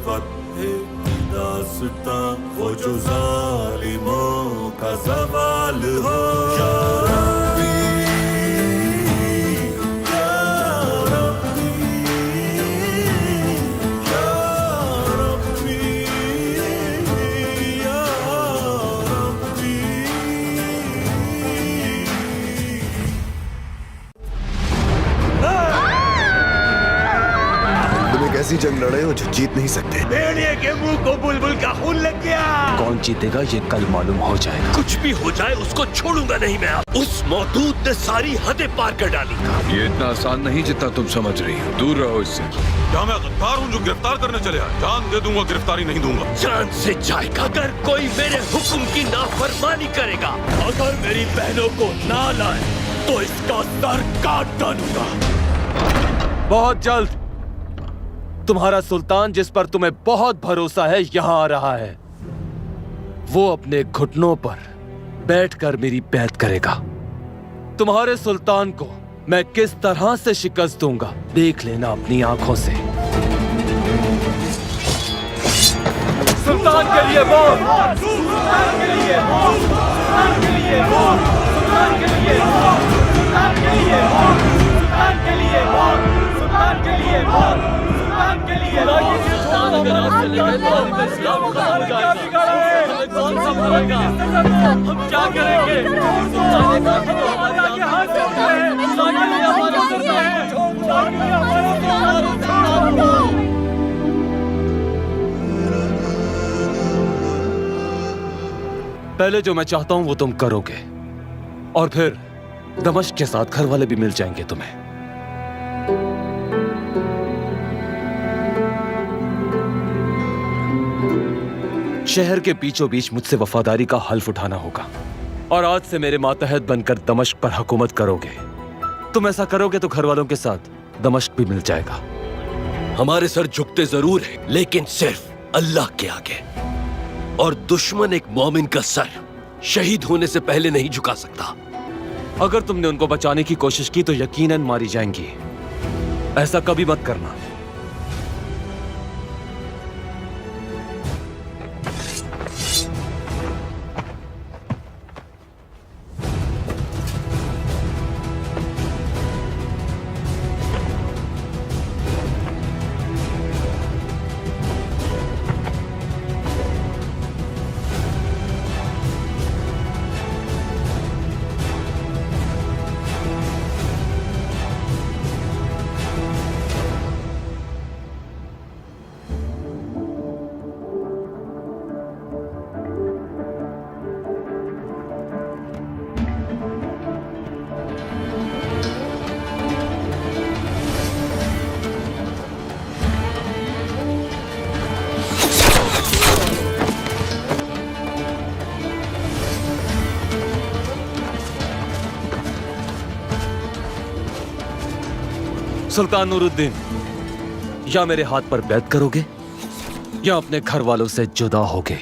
فتح کی داستاں وہ جو ظالموں کا زوال ہو یا ربی یا ربی یا ربی یا ربی. تم ایک ایسی جنگ لڑے ہو جو جیت نہیں سکتے. بھیڑیے کے منہ کو بلبل کا خون لگ گیا. کون جیتے گا یہ کل معلوم ہو جائے گا. کچھ بھی ہو جائے اس کو چھوڑوں گا نہیں میں. اس موجود نے ساری حدیں پار کر ڈالی. یہ اتنا آسان نہیں جتنا تم سمجھ رہی ہو. دور رہو اس سے. کیا میں غدار ہوں جو گرفتار کرنے چلے آئے؟ جان دے دوں گا، گرفتاری نہیں دوں گا. جان سے جائے گا اگر کوئی میرے حکم کی نافرمانی کرے گا. اگر میری بہنوں کو نہ لائے تو اس کا سر کاٹ ڈالوں گا. بہت جلد تمہارا سلطان جس پر تمہیں بہت بھروسہ ہے یہاں آ رہا ہے. وہ اپنے گھٹنوں پر بیٹھ کر میری بیعت کرے گا. تمہارے سلطان کو میں کس طرح سے شکست دوں گا دیکھ لینا اپنی آنکھوں سے. سلطان کے لیے ووٹ! سلطان کے لیے ووٹ! سلطان کے لیے ووٹ! سلطان کے لیے ووٹ! سلطان کے لیے ووٹ! سلطان کے لیے ووٹ! سلطان کے لیے ووٹ! سلطان کے لیے ہم کیا کریں گے؟ پہلے جو میں چاہتا ہوں وہ تم کرو گے اور پھر دمشق کے ساتھ گھر والے بھی مل جائیں گے تمہیں. شہر کے بیچوں بیچ مجھ سے وفاداری کا حلف اٹھانا ہوگا اور آج سے میرے ماتحت بن کر دمشق پر حکومت کرو گے. تم ایسا کرو گے تو گھر والوں کے ساتھ دمشق بھی مل جائے گا. ہمارے سر جھکتے ضرور ہیں لیکن صرف اللہ کے آگے. اور دشمن ایک مومن کا سر شہید ہونے سے پہلے نہیں جھکا سکتا. اگر تم نے ان کو بچانے کی کوشش کی تو یقیناً ماری جائیں گی. ایسا کبھی مت کرنا. سلطان نور الدین، یا میرے ہاتھ پر بیعت کرو گے یا اپنے گھر والوں سے جدا ہوگے.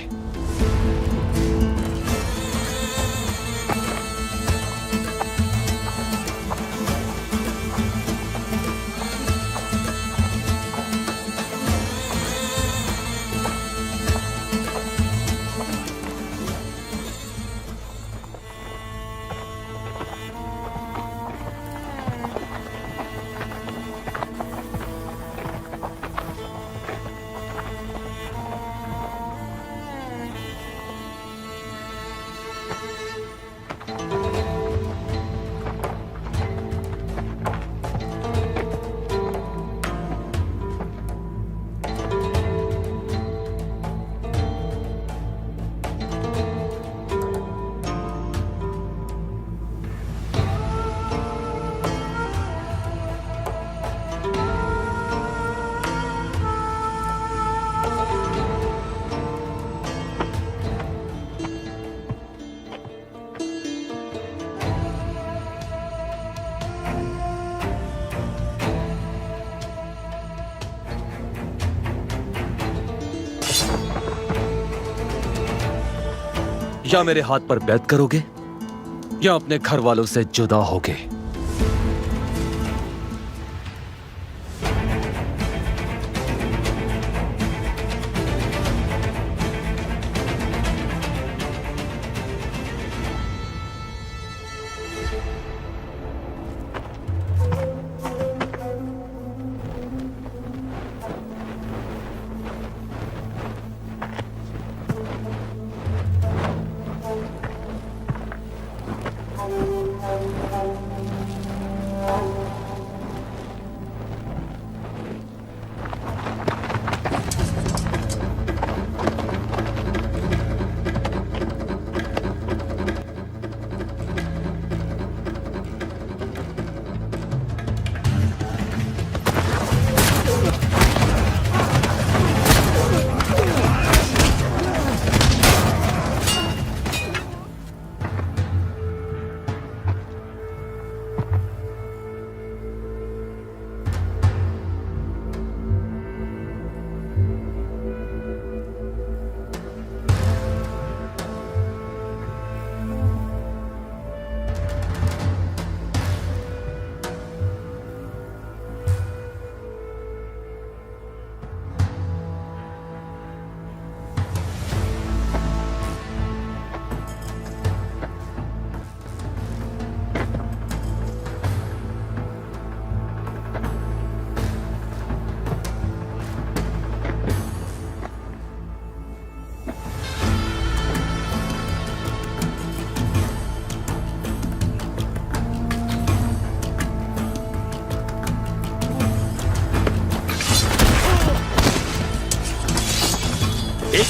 یا میرے ہاتھ پر بیعت کرو گے یا اپنے گھر والوں سے جدا ہوگے.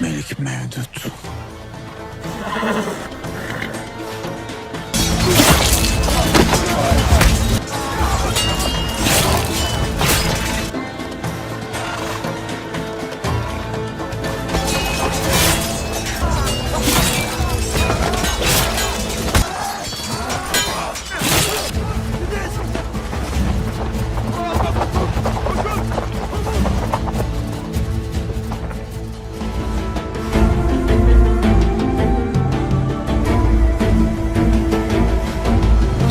Melik Mevdut.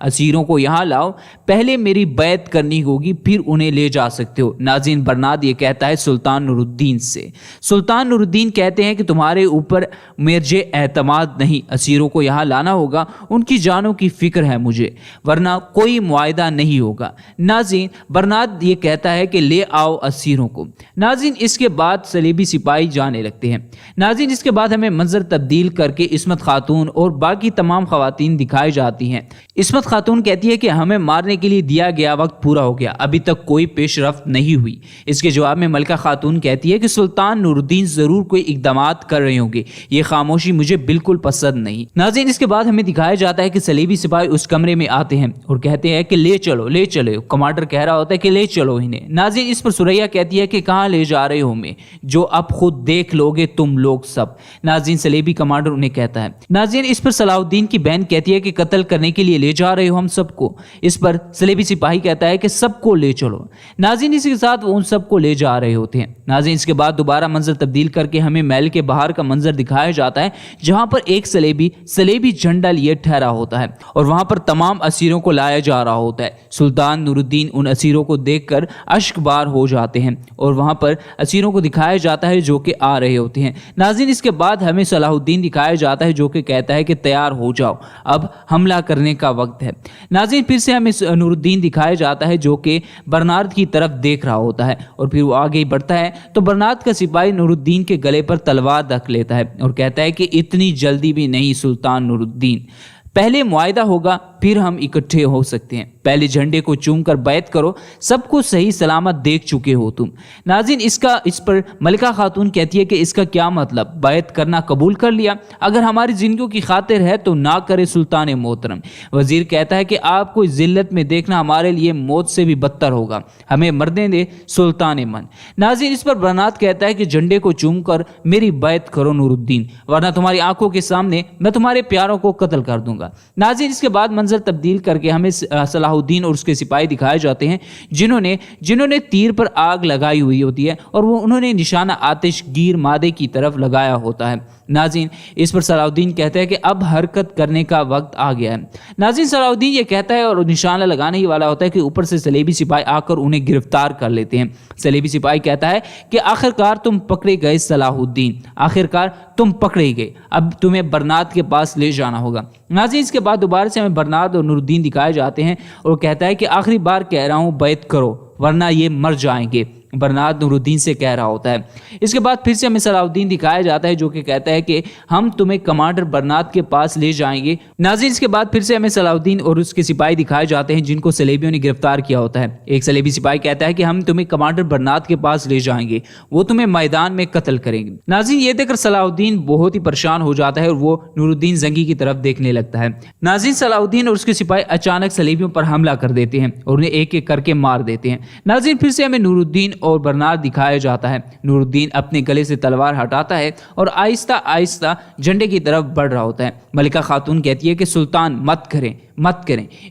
اسیروں کو یہاں لاؤ, پہلے میری بیعت کرنی ہوگی پھر انہیں لے جا سکتے ہو. ناظرین, برناد یہ کہتا ہے سلطان نور الدین سے. سلطان نور الدین کہتے ہیں کہ تمہارے اوپر مجھے اعتماد نہیں, اسیروں کو یہاں لانا ہوگا, ان کی جانوں کی فکر ہے مجھے, ورنہ کوئی معاہدہ نہیں ہوگا. ناظرین, برناد یہ کہتا ہے کہ لے آؤ اسیروں کو. ناظرین, اس کے بعد صلیبی سپاہی جانے لگتے ہیں. ناظرین, اس کے بعد ہمیں منظر تبدیل کر کے عصمت خاتون اور باقی تمام خواتین دکھائی جاتی ہیں. عصمت خاتون کہتی ہے کہ ہمیں مارنے کے لیے دیا گیا وقت پورا ہو گیا, ابھی تک کوئی پیش رفت نہیں ہوئی. اس کے جواب میں ملکہ خاتون کہتی ہے کہ سلطان نور الدین ضرور کوئی اقدامات کر رہے ہوں گے, یہ خاموشی مجھے بالکل پسند نہیں. ناظرین, اس کے بعد ہمیں دکھایا جاتا ہے کہ صلیبی سپاہی اس کمرے میں آتے ہیں اور کہتے ہیں کہ لے چلو لے چلو. کمانڈر کہہ رہا ہوتا ہے کہ لے چلو انہیں. ناظرین, اس پر سریا کہتی ہے کہ کہاں لے جا رہے ہو میں, جو اب خود دیکھ لو گے تم لوگ سب. ناظرین, صلیبی کمانڈر انہیں کہتا ہے. ناظرین, اس پر صلاح الدین کی بہن کہتی ہے کہ قتل کرنے کے لیے لے جا رہے ہو ہم سب کو. اس پر صلیبی سپاہی کہتا ہے کہ سب کو لے چلو. ناظرین, اس کے ساتھ وہ ان سب کو لے جا رہے ہوتے ہیں. ناظرین, اس کے بعد دوبارہ منظر تبدیل کر کے ہمیں محل کے باہر کا منظر دکھایا جاتا ہے, جہاں پر ایک صلیبی جھنڈا لیے ٹھہرا ہوتا ہے اور وہاں پر تمام اسیروں کو لایا جا رہا ہوتا ہے. سلطان نور الدین ان اسیروں کو دیکھ کر اشک بار ہو جاتے ہیں اور وہاں پر اسیروں کو دکھایا جاتا ہے جو کہ آ رہے ہوتے ہیں. ناظرین, اس کے بعد ہمیں صلاح الدین دکھایا جاتا ہے جو کہ کہتا ہے کہ تیار ہو جاؤ, اب حملہ کرنے کا وقت ہے. ناظرین, پھر سے ہمیں نور الدین دکھایا جاتا ہے جو کہ برنارد کی طرف دیکھ رہا ہوتا ہے اور پھر وہ آگے بڑھتا ہے تو برنارد کا سپاہی نور الدین کے گلے پر تلوار رکھ لیتا ہے اور کہتا ہے کہ اتنی جلدی بھی نہیں سلطان نور الدین, پہلے معاہدہ ہوگا پھر ہم اکٹھے ہو سکتے ہیں. پہلے جھنڈے کو چوم کر بیعت کرو, سب کو صحیح سلامت دیکھ چکے ہو تم. ناظرین, اس پر ملکہ خاتون کہتی ہے کہ اس کا کیا مطلب, بیعت کرنا قبول کر لیا, اگر ہماری زندگیوں کی خاطر ہے تو نہ کرے سلطان محترم. وزیر کہتا ہے کہ آپ کو ذلت میں دیکھنا ہمارے لیے موت سے بھی بدتر ہوگا, ہمیں مرنے دے سلطان من. ناظرین, اس پر برنات کہتا ہے کہ جھنڈے کو چوم کر میری بیعت کرو نور الدین, ورنہ تمہاری آنکھوں کے سامنے میں تمہارے پیاروں کو قتل کر دوں گا. ناظرین, اس کے بعد منظر تبدیل کر کے ہمیں صلاح الدین اور اس کے سپاہی دکھائے جاتے ہیں جنہوں نے تیر پر آگ لگائی ہوئی ہوتی ہے اور انہوں نے نشانہ آتش گیر مادے کی طرف لگایا ہوتا ہے. ناظرین, اس پر صلاح الدین کہتا ہے کہ اب حرکت کرنے کا وقت آ گیا ہے. ناظرین, صلاح الدین یہ کہتا ہے اور نشانہ لگانے ہی والا ہوتا ہے کہ اوپر سے صلیبی سپاہی آ کر انہیں گرفتار کر لیتے ہیں. صلیبی سپاہی کہتا ہے کہ آخرکار تم پکڑے گئے صلاح الدین, آخرکار تم پکڑے گئے, اب تمہیں برناد کے پاس لے جانا ہوگا. ناظرین, اس کے بعد دوبارہ سے ہمیں برناد اور نور الدین دکھائے جاتے ہیں اور کہتا ہے کہ آخری بار کہہ رہا ہوں بیعت کرو ورنہ یہ مر جائیں گے. برناد نور الدین سے کہہ رہا ہوتا ہے. اس کے بعد پھر سے ہمیں صلاح الدین دکھایا جاتا ہے جو کہ کہتا ہے کہ ہم تمہیں کمانڈر برناد کے پاس لے جائیں گے. ناظرین, اس کے بعد پھر سے ہمیں صلاح الدین اور اس کے سپاہی دکھائے جاتے ہیں جن کو صلیبیوں نے گرفتار کیا ہوتا ہے. ایک صلیبی سپاہی کہتا ہے کہ ہم تمہیں کمانڈر برناد کے پاس لے جائیں گے, وہ تمہیں میدان میں قتل کریں گے. ناظرین, یہ دیکھ کر صلاح الدین بہت ہی پریشان ہو جاتا ہے اور وہ نور الدین زنگی کی طرف دیکھنے لگتا ہے. ناظرین, صلاح الدین اور اس کے سپاہی اچانک صلیبیوں پر حملہ کر دیتے ہیں اور انہیں ایک ایک کر کے مار دیتے ہیں. ناظرین, پھر سے ہمیں نور الدین اور برناد دکھایا جاتا ہے. نور الدین اپنے گلے سے تلوار ہٹاتا ہے اور آہستہ آہستہ جھنڈے کی طرف بڑھ رہا ہوتا ہے. ملکہ خاتون کہتی ہے کہ سلطان مت کریں.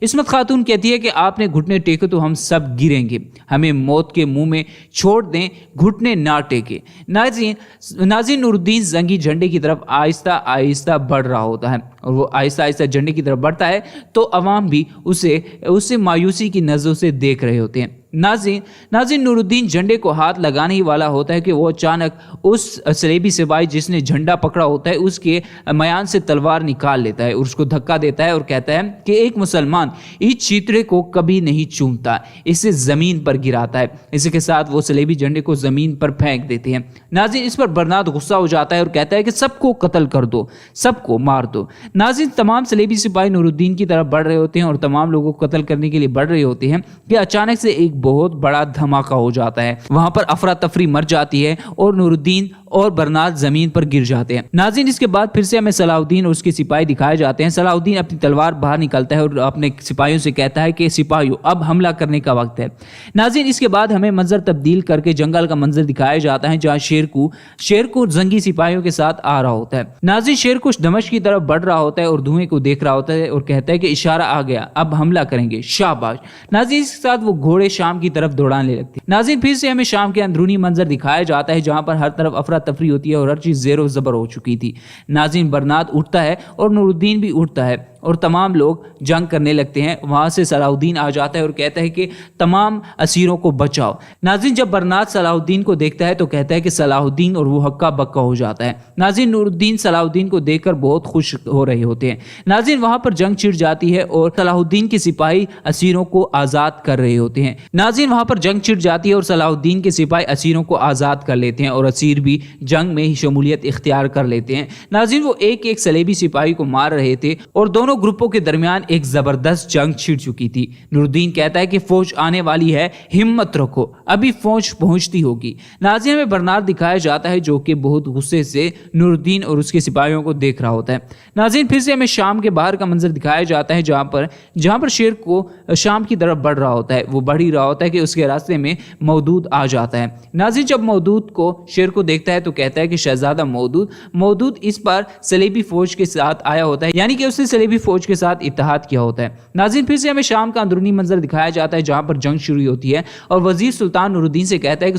عصمت خاتون کہتی ہے کہ آپ نے گھٹنے ٹیکے تو ہم سب گریں گے, ہمیں موت کے منہ میں چھوڑ دیں, گھٹنے نہ ٹیکے. ناظرین, نور الدین زنگی جھنڈے کی طرف آہستہ آہستہ بڑھ رہا ہوتا ہے اور وہ آہستہ آہستہ جھنڈے کی طرف بڑھتا ہے تو عوام بھی اسے مایوسی کی نظروں سے دیکھ رہے ہوتے ہیں. ناظرین, نور الدین جھنڈے کو ہاتھ لگانے ہی والا ہوتا ہے کہ وہ اچانک اس صلیبی سپاہی جس نے جھنڈا پکڑا ہوتا ہے اس کے میان سے تلوار نکال لیتا ہے اور اس کو دھکا دیتا ہے اور کہتا ہے کہ ایک مسلمان اس چیترے کو کبھی نہیں چومتا, اسے زمین پر گراتا ہے. اسی کے ساتھ وہ صلیبی جھنڈے کو زمین پر پھینک دیتے ہیں. ناظرین, اس پر برناد غصہ ہو جاتا ہے اور کہتا ہے کہ سب کو قتل کر دو, سب کو مار دو. ناظرین, تمام صلیبی سپاہی نور الدین کی طرف بڑھ رہے ہوتے ہیں اور تمام لوگوں کو قتل کرنے کے لیے بڑھ رہے ہوتے ہیں کہ اچانک سے ایک بہت بڑا دھماکہ ہو جاتا ہے. وہاں پر افراتفری مر جاتی ہے اور نور الدین اور برناد زمین پر گر جاتے ہیں. ناظرین, اس کے بعد پھر سے ہمیں صلاح الدین اور اس کے سپاہی دکھائے جاتے ہیں. صلاح الدین اپنی تلوار باہر نکالتا ہے اور اپنے سپاہیوں سے کہتا ہے کہ سپاہیوں اب حملہ کرنے کا وقت ہے. ناظرین, اس کے بعد ہمیں منظر تبدیل کر کے جنگل کا منظر دکھایا جاتا ہے جہاں شیرکو زنگی سپاہیوں کے ساتھ آ رہا ہوتا ہے. ناظرین, شیرکو دمشق کی طرف بڑھ رہا ہوتا ہے اور دھوئیں کو دیکھ رہا ہوتا ہے اور کہتا ہے کہ اشارہ آ گیا, اب حملہ کریں گے, شاباش. ناظرین, اس کے ساتھ وہ گھوڑے شام کی طرف دوڑانے لگتے ہیں. ناظرین, پھر سے ہمیں شام کے اندرونی منظر دکھایا جاتا ہے جہاں پر ہر طرف افراتفری ہوتی ہے اور ہر چیز زیر و زبر ہو چکی تھی. ناظرین, برناد اٹھتا ہے اور نور الدین بھی اٹھتا ہے اور تمام لوگ جنگ کرنے لگتے ہیں۔ وہاں سے صلاح الدین آ جاتا ہے اور کہتا ہے کہ تمام اسیروں کو بچاؤ۔ ناظرین جب برنات صلاح الدین کو دیکھتا ہے تو کہتا ہے کہ صلاح الدین، اور وہ ہکا بکا ہو جاتا ہے۔ ناظرین نور الدین صلاح الدین کو دیکھ کر بہت خوش ہو رہے ہوتے ہیں۔ ناظرین وہاں پر جنگ چھڑ جاتی ہے اور صلاح الدین کے سپاہی اسیروں کو آزاد کر رہے ہوتے ہیں۔ ناظرین وہاں پر جنگ چھڑ جاتی ہے اور صلاح الدین کے سپاہی اسیروں کو آزاد کر لیتے ہیں اور اسیر بھی جنگ میں ہی شمولیت اختیار کر لیتے ہیں۔ ناظرین وہ ایک ایک صلیبی سپاہی کو مار رہے تھے اور دونوں گروپوں کے درمیان ایک زبردست جنگ چھڑ چکی تھی۔ نور الدین کہتا ہے کہ فوج آنے والی ہے، ہمت رکھو، ابھی فوج پہنچتی ہوگی۔ ناظرین میں برنارد دکھایا جاتا ہے جو کہ بہت غصے سے نور الدین اور اس کے سپاہیوں کو دیکھ رہا ہوتا ہے۔ ناظرین پھر سے ہمیں شام کے باہر کا منظر دکھایا جاتا ہے جہاں پر شیر کو شام کی طرف بڑھ رہا ہوتا ہے۔ وہ بڑھ ہی رہا ہوتا ہے کہ اس کے راستے میں مودود آ جاتا ہے۔ ناظرین جب مودود کو شیر کو دیکھتا ہے تو کہتا ہے کہ شہزادہ مودود اس پر صلیبی فوج کے ساتھ آیا ہوتا ہے، یعنی کہ اس نے صلیبی فوج کے ساتھ اتحاد کیا ہوتا ہے۔ ناظرین پھر سے ہمیں شام کا اندرونی منظر دکھایا جاتا ہے جہاں پر جنگ شروع ہوتی ہے اور وزیر سلطان نور الدین سے کہتا ہے کہ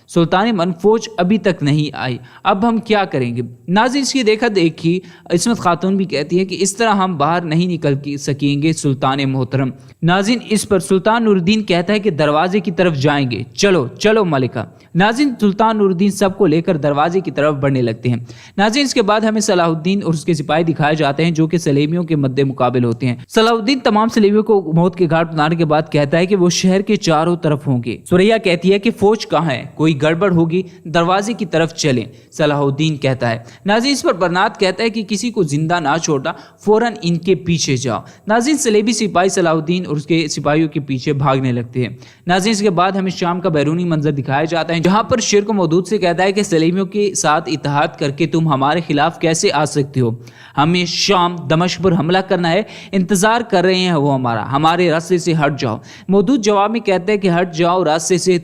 سلطان من فوج ابھی تک نہیں آئی، اب ہم کیا کریں گے؟ ناظرین اس کی دیکھا دیکھی عصمت خاتون بھی کہتی ہے کہ اس طرح ہم باہر نہیں نکل سکیں گے سلطان محترم۔ ناظرین اس پر سلطان نور الدین کہتا ہے کہ دروازے کی طرف جائیں گے، چلو ملکہ۔ ناظرین سلطان نور الدین سب کو لے کر دروازے کی طرف بڑھنے لگتے ہیں۔ ناظرین اس کے بعد ہمیں صلاح الدین اور اس کے سپاہی دکھائے جاتے ہیں جو کہ صلیبیوں کے مد مقابل ہوتے ہیں۔ صلاح الدین تمام صلیبیوں کو موت کے گھاٹ اتارنے کے بعد کہتا ہے کہ وہ شہر کے چاروں طرف ہوں گے۔ سوریا کہتی ہے کہ فوج کہاں ہے، کوئی گڑبڑ ہوگی، دروازے کی طرف چلیں، صلاح الدین کہتا ہے۔ ناظرین اس پر برنات کہتا ہے کہ کسی کو زندہ نہ چھوڑنا، فوراً ان کے پیچھے جاؤ۔ ناظرین صلیبی سپاہی صلاح الدین اور اس کے سپاہیوں کے پیچھے بھاگنے لگتے ہیں۔ ناظرین اس کے بعد ہمیں شام کا بیرونی منظر دکھایا جاتا ہے جہاں پر شیر کو مودود سے کہتا ہے کہ صلیبیوں کے ساتھ اتحاد کر کے تم ہمارے خلاف کیسے آ سکتے ہو؟ ہمیں شام دمشق پر حملہ کرنا ہے، انتظار کر رہے ہیں وہ ہمارے راستے سے ہٹ جاؤ۔ مودود جواب میں کہتا ہے کہ ہٹ جاؤ راستے سے،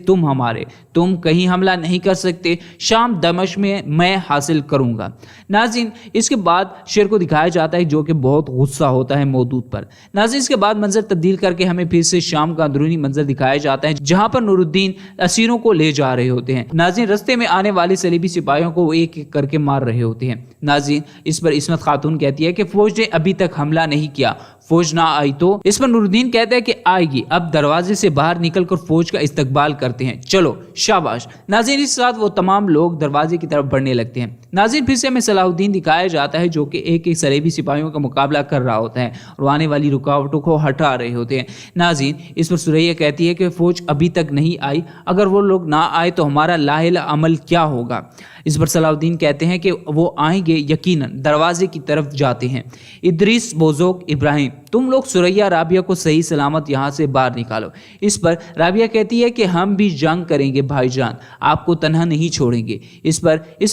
تم کہیں حملہ نہیں کر سکتے، شام دمشق میں حاصل کروں گا۔ ناظرین اس کے بعد شیر کو دکھایا جاتا ہے جو کہ بہت غصہ ہوتا ہے مودود پر۔ ناظرین اس کے بعد منظر تبدیل کر کے ہمیں پھر سے شام کا اندرونی منظر دکھایا جاتا ہے جہاں پر نور الدین اسیروں کو لے جا رہے ہوتے ہیں۔ ناظرین رستے میں آنے والے صلیبی سپاہیوں کو وہ ایک ایک کر کے مار رہے ہوتے ہیں۔ ناظرین اس پر عصمت خاتون کہتی ہے کہ فوج نے ابھی تک حملہ نہیں کیا، فوج نہ آئی تو؟ اس پر نور الدین کہتا ہے کہ آئے گی، اب دروازے سے باہر نکل کر فوج کا استقبال کرتے ہیں، چلو شاباش۔ ناظرین اس ساتھ وہ تمام لوگ دروازے کی طرف بڑھنے لگتے ہیں۔ ناظرین پھر سے ہمیں صلاح الدین دکھایا جاتا ہے جو کہ ایک ایک صلیبی سپاہیوں کا مقابلہ کر رہا ہوتا ہے اور آنے والی رکاوٹوں کو ہٹا رہے ہوتے ہیں۔ ناظرین اس پر سوریا کہتی ہے کہ فوج ابھی تک نہیں آئی، اگر وہ لوگ نہ آئے تو ہمارا لاحل عمل کیا ہوگا؟ اس پر صلاح الدین کہتے ہیں کہ وہ آئیں گے، یقیناً دروازے کی طرف جاتے ہیں۔ ادریس بوزوک ابراہیم تم لوگ سوریا رابعہ کو صحیح سلامت یہاں سے باہر نکالو۔ اس پر رابعہ کہتی ہے کہ ہم بھی جنگ کریں گے بھائی جان، آپ کو تنہا نہیں چھوڑیں گے۔ اس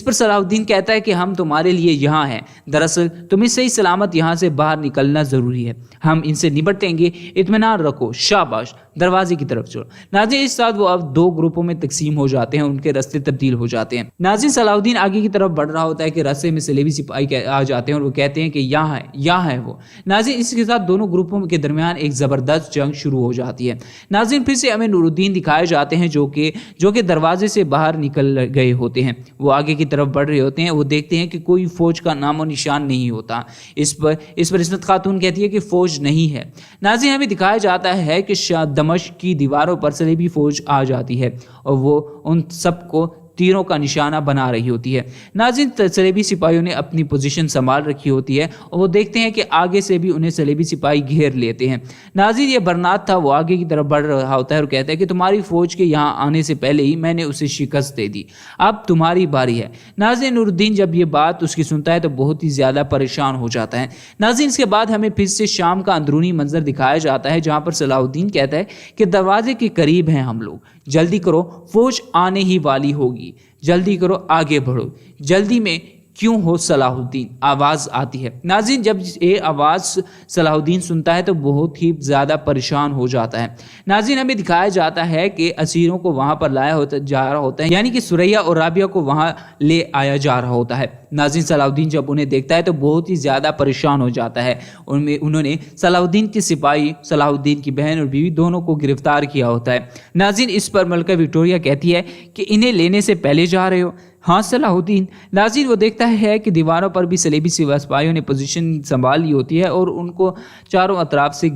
پر صلاح الدین کہتا ہے کہ ہم تمہارے لیے یہاں ہیں، دراصل تمہیں صحیح سلامت یہاں سے باہر نکلنا ضروری ہے، ہم ان سے نبٹیں گے، اطمینان رکھو، شاباش، دروازے کی طرف چلو۔ ناظرین اس ساتھ وہ اب دو گروپوں میں تقسیم ہو جاتے ہیں، ان کے راستے تبدیل ہو جاتے ہیں۔ ناظرین صلاح الدین آگے کی طرف بڑھ رہا ہوتا ہے کہ راستے میں صلیبی سپاہی آ جاتے ہیں اور وہ کہتے ہیں کہ یہاں ہے وہ۔ ناظرین اس کے ساتھ دونوں گروپوں کے درمیان ایک زبردست جنگ شروع ہو جاتی ہے۔ ناظرین پھر سے ہمیں نور الدین دکھائے جاتے ہیں جو کہ دروازے سے باہر نکل گئے ہوتے ہیں۔ وہ آگے کی طرف بڑھ رہے ہوتے ہیں، وہ دیکھتے ہیں کہ کوئی فوج کا نام و نشان نہیں ہوتا۔ اس پر عصمت خاتون کہتی ہے کہ فوج نہیں ہے۔ ناظرین ہمیں دکھایا جاتا ہے کہ دمشق کی دیواروں پر صلیبی فوج آ جاتی ہے اور وہ ان سب کو تیروں کا نشانہ بنا رہی ہوتی ہے۔ ناظرین صلیبی سپاہیوں نے اپنی پوزیشن سنبھال رکھی ہوتی ہے اور وہ دیکھتے ہیں کہ آگے سے بھی انہیں صلیبی سپاہی گھیر لیتے ہیں۔ ناظرین یہ برنات تھا، وہ آگے کی طرف بڑھ رہا ہوتا ہے اور کہتا ہے کہ تمہاری فوج کے یہاں آنے سے پہلے ہی میں نے اسے شکست دے دی، اب تمہاری باری ہے۔ ناظرین نور الدین جب یہ بات اس کی سنتا ہے تو بہت ہی زیادہ پریشان ہو جاتا ہے۔ ناظرین اس کے بعد ہمیں پھر سے شام کا اندرونی منظر دکھایا جاتا ہے جہاں پر صلاح الدین کہتا ہے کہ دروازے کے قریب ہیں ہم لوگ، جلدی کرو، فوج آنے ہی والی ہوگی، جلدی کرو، آگے بڑھو۔ جلدی میں کیوں ہو صلاح الدین؟ آواز آتی ہے۔ ناظرین جب یہ آواز صلاح الدین سنتا ہے تو بہت ہی زیادہ پریشان ہو جاتا ہے۔ ناظرین ہمیں دکھایا جاتا ہے کہ اسیروں کو وہاں پر لایا جا رہا ہوتا ہے، یعنی کہ سوریا اور رابعہ کو وہاں لے آیا جا رہا ہوتا ہے۔ ناظرین صلاح الدین جب انہیں دیکھتا ہے تو بہت ہی زیادہ پریشان ہو جاتا ہے۔ انہوں نے صلاح الدین کے سپاہی، صلاح الدین کی بہن اور بیوی دونوں کو گرفتار کیا ہوتا ہے۔ ناظرین اس پر ملکہ وکٹوریہ کہتی ہے کہ انہیں لینے سے پہلے جا رہے ہو؟ ہاں صلاح الدین۔ ناظرین وہ دیکھتا ہے کہ دیواروں پر بھی صلیبی سپاہیوں نے پوزیشن سنبھال لی ہوتی ہے اور ان کو چاروں اطراف سے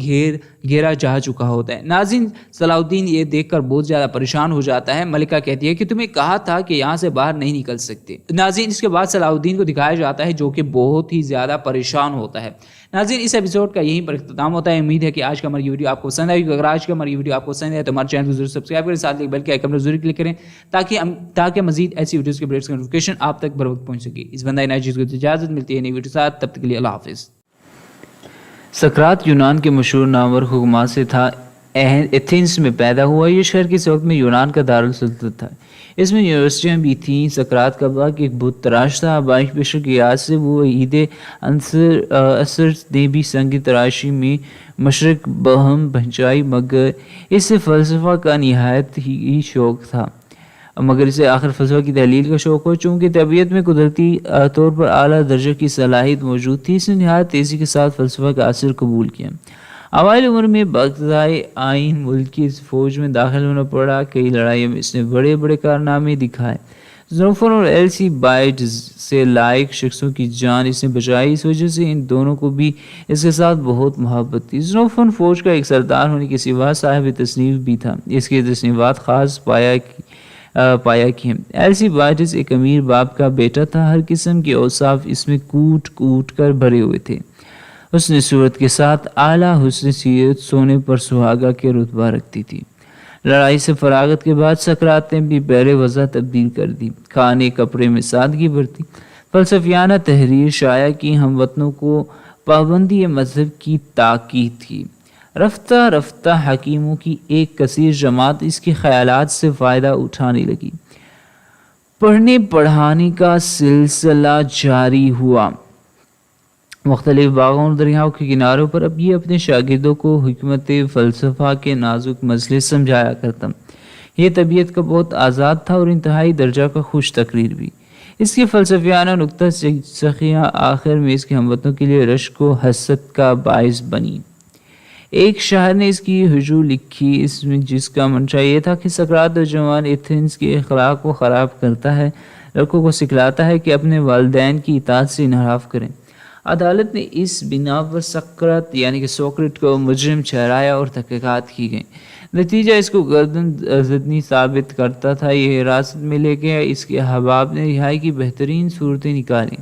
گھیرا جا چکا ہوتا ہے۔ ناظرین صلاح الدین یہ دیکھ کر بہت زیادہ پریشان ہو جاتا ہے۔ ملکہ کہتی ہے کہ تمہیں کہا تھا کہ یہاں سے باہر نہیں نکل سکتے۔ ناظرین اس کے بعد صلاح الدین کو دکھایا جاتا ہے جو کہ بہت ہی زیادہ پریشان ہوتا ہے۔ ناظرین اس ایپیسوڈ کا یہیں پر اختتام ہوتا ہے۔ امید ہے کہ آج کا ہماری ویڈیو آپ کو پسند آئی ہوگی۔ اگر آج کا ہماری ویڈیو آپ کو پسند ہے تو ہمارے چینل کو ضرور سبسکرائب کریں، ساتھ ہی بیل کے آئیکن پر ضرور کلک کریں تاکہ مزید ایسی ویڈیوز کے اپڈیٹس کا نوٹیفیکیشن آپ تک بر وقت پہنچ سکے۔ اس بندہ نئی چیز کو اجازت ملتی ہے نئی ویڈیو ساتھ، تب تک کے لیے اللہ حافظ۔ سقراط یونان کے مشہور نامور حکماں سے تھا۔ ایتھنز میں پیدا ہوا۔ یہ شہر کس وقت میں یونان کا دارالسلطنت تھا۔ اس میں یونیورسٹیاں بھی تھیں۔ سقراط کا باپ ایک بت تراش تھا۔ آبائش پیشہ کی یاد سے وہ عید اثر نے بھی سنگ تراشی میں مشرق بہم پہنچائی، مگر اسے فلسفہ کا نہایت ہی شوق تھا۔ مگر اسے آخر فلسفہ کی تحلیل کا شوق ہو، چونکہ طبیعت میں قدرتی طور پر اعلیٰ درجہ کی صلاحیت موجود تھی، اس نے نہایت تیزی کے ساتھ فلسفہ کا اثر قبول کیا۔ اوائل عمر میں باقاعدہ آئین ملک کی فوج میں داخل ہونا پڑا۔ کئی لڑائیوں میں اس نے بڑے بڑے کارنامے دکھائے۔ زنوفون اور ایلسی بائٹز سے لائق شخصوں کی جان اس نے بچائی، اس وجہ سے ان دونوں کو بھی اس کے ساتھ بہت محبت تھی۔ زنوفون فوج کا ایک سردار ہونے کے سوا صاحب تصنیف بھی تھا، اس کی تصنیفات خاص پایا کی ہیں۔ ایلسی بائٹز ایک امیر باپ کا بیٹا تھا، ہر قسم کے اوصاف اس میں کوٹ کر بھرے ہوئے تھے۔ حسن صورت کے ساتھ اعلیٰ حسن سیرت، سونے پر سہاگا کے رتبہ رکھتی تھی۔ لڑائی سے فراغت کے بعد سقراط نے بھی پہلے وضع تبدیل کر دی، کھانے کپڑے میں سادگی برتی، فلسفیانہ تحریر شائع کی، ہم وطنوں کو پابندی مذہب کی تاکید تھی۔ رفتہ رفتہ حکیموں کی ایک کثیر جماعت اس کے خیالات سے فائدہ اٹھانے لگی۔ پڑھنے پڑھانے کا سلسلہ جاری ہوا۔ مختلف باغوں اور دریاؤں کے کناروں پر اب یہ اپنے شاگردوں کو حکمت فلسفہ کے نازک مسئلے سمجھایا کرتا۔ یہ طبیعت کا بہت آزاد تھا اور انتہائی درجہ کا خوش تقریر بھی۔ اس کی فلسفیانہ نکتہ سخیاں آخر میں اس کے ہموطنوں کے لیے رشک و حسد کا باعث بنی۔ ایک شاعر نے اس کی ہجو لکھی، اس میں جس کا منشا یہ تھا کہ سقراط نوجوان ایتھنز کے اخلاق کو خراب کرتا ہے، لڑکوں کو سکھلاتا ہے کہ اپنے والدین کی اطاعت سے انحراف کریں۔ عدالت نے اس بنا پر سقراط یعنی کہ سوکریٹ کو مجرم ٹھہرایا اور تحقیقات کی گئیں۔ نتیجہ اس کو گردن زدنی ثابت کرتا تھا۔ یہ حراست میں لے گیا، اس کے احباب نے رہائی کی بہترین صورتیں نکالیں۔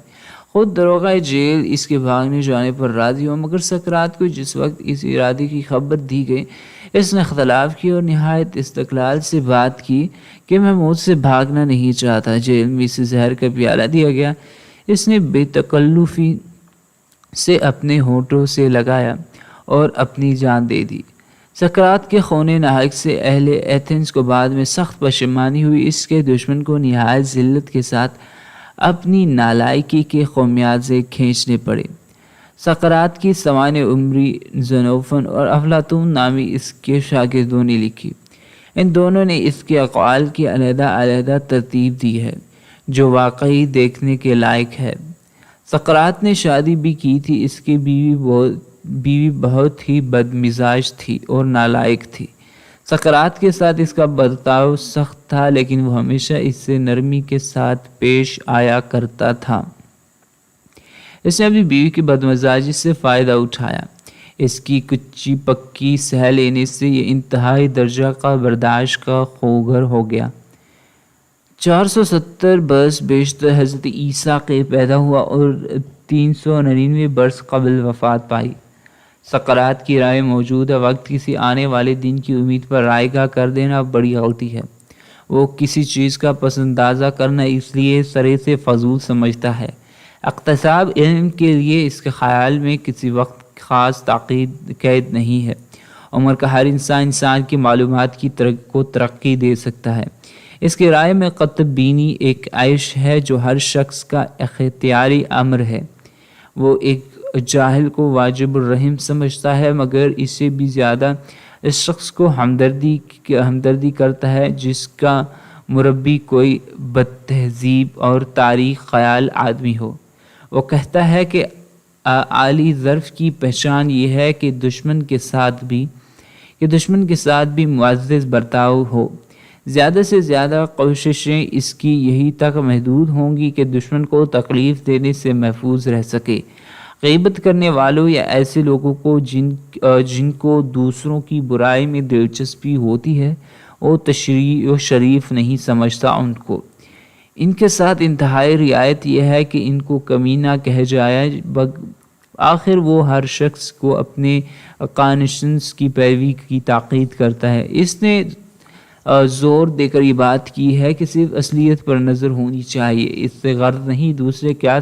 خود داروغہ جیل اس کے بھاگنے جانے پر راضی ہو، مگر سقراط کو جس وقت اس ارادے کی خبر دی گئی، اس نے اختلاف کیا اور نہایت استقلال سے بات کی کہ میں موت سے بھاگنا نہیں چاہتا۔ جیل میں اسے زہر کا پیالہ دیا گیا، اس نے بے تکلفی سے اپنے ہونٹوں سے لگایا اور اپنی جان دے دی۔ سقراط کے خون ناحق سے اہل ایتھنز کو بعد میں سخت پشیمانی ہوئی، اس کے دشمن کو نہایت ذلت کے ساتھ اپنی نالائکی کے خمیازے کھینچنے پڑے۔ سقراط کی سوانح عمری زنوفون اور افلاطون نامی اس کے شاگردوں نے لکھی۔ ان دونوں نے اس کے اقوال کی علیحدہ علیحدہ ترتیب دی ہے جو واقعی دیکھنے کے لائق ہے۔ سقراط نے شادی بھی کی تھی، اس کی بیوی بہت ہی بد مزاج تھی اور نالائق تھی۔ سقراط کے ساتھ اس کا برتاؤ سخت تھا، لیکن وہ ہمیشہ اس سے نرمی کے ساتھ پیش آیا کرتا تھا۔ اس نے اپنی بیوی کی بدمزاجی سے فائدہ اٹھایا، اس کی کچی پکی سہ لینے سے یہ انتہائی درجہ کا برداشت کا خوگر ہو گیا۔ 470 برس بیشتر حضرت عیسیٰ کے پیدا ہوا اور 399 برس قبل وفات پائی۔ سقراط کی رائے موجودہ وقت کسی آنے والے دن کی امید پر رائے گاہ کر دینا بڑی غلطی ہے۔ وہ کسی چیز کا پس اندازہ کرنا اس لیے سرے سے فضول سمجھتا ہے۔ اقتصاب علم کے لیے اس کے خیال میں کسی وقت خاص تاکید قید نہیں ہے۔ عمر کا ہر انسان کی معلومات کو ترقی دے سکتا ہے۔ اس کی رائے میں قطب بینی ایک عیش ہے جو ہر شخص کا اختیاری امر ہے۔ وہ ایک جاہل کو واجب الرحم سمجھتا ہے، مگر اسے بھی زیادہ اس شخص کو ہمدردی کرتا ہے جس کا مربی کوئی بد تہذیب اور تاریخ خیال آدمی ہو۔ وہ کہتا ہے کہ عالی ظرف کی پہچان یہ ہے کہ دشمن کے ساتھ بھی معزز برتاؤ ہو، زیادہ سے زیادہ کوششیں اس کی یہی تک محدود ہوں گی کہ دشمن کو تکلیف دینے سے محفوظ رہ سکے۔ غیبت کرنے والوں یا ایسے لوگوں کو جن کو دوسروں کی برائی میں دلچسپی ہوتی ہے وہ تشریع و شریف نہیں سمجھتا ان کو۔ ان کے ساتھ انتہائی رعایت یہ ہے کہ ان کو کمینہ کہہ جائے، آخر وہ ہر شخص کو اپنے کانشنس کی پیروی کی تاکید کرتا ہے۔ اس نے زور دے کر یہ بات کی ہے کہ صرف اصلیت پر نظر ہونی چاہیے، اس سے غرض نہیں دوسرے کیا